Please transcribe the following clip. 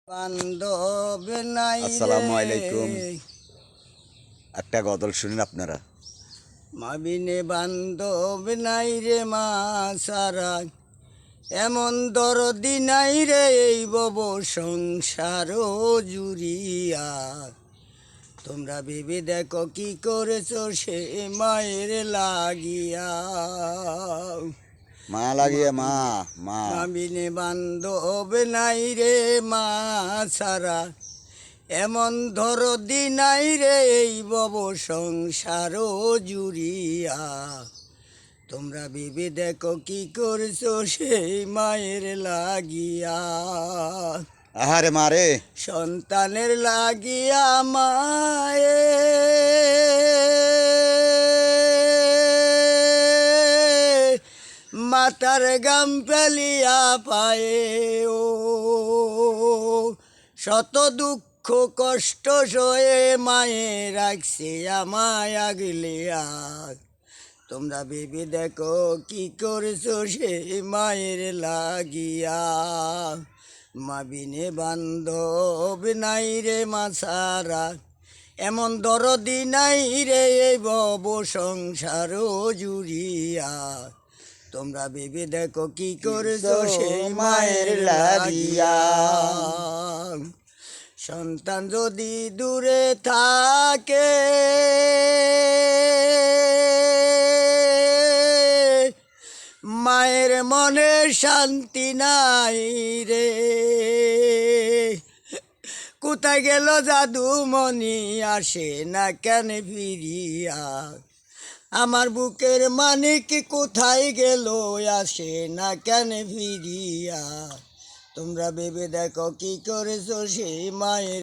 বান্ধব নাই আসসালামু রে আলাইকুম। একটা গজল শুনেন আপনারা। মাবিনে বান্ধব নাই রে মা সারা, এমন দরদি নাই রে এই বব সংসার জুড়িয়া। তোমরা ভেবে দেখো কি করেছো সে মায়ের লাগিয়া। মা লাগিয়ে মা মা মাবিনে বান্ধব নাই রে মা সারা, এমন দরদি নাই রে এই বব সংসার জুড়িয়া। তোমরা ভেবে দেখো কি করছো সেই মায়ের লাগিয়া। আহারে মারে সন্তানের লাগিয়া মায়ে মাতার গাম ফেলিয়া পায়ে ও শত দুঃখ কষ্ট সয়ে মায়ে রাখছে আমায় আগলিয়া। তোমরা ভেবে দেখো কি করছো সেই মায়ের লাগিয়া। মাবিনে বান্ধব নাই রে মা সারা, এমন দরদি নাই রে এই বব সংসার জুড়িয়া। তোমরা ভেবে দেখো কি করছো সেই মায়ের লাগিয়া। সন্তান যদি দূরে থাকে মায়ের মনে শান্তি নাই রে। কোথায় গেল জাদুমণি আসে না কেন ফিরিয়া। আমার বুকের মানিক কোথায় গেল আসে না কেন ফিরিয়া। তোমরা ভেবে দেখো কি করেছো সেই মায়ের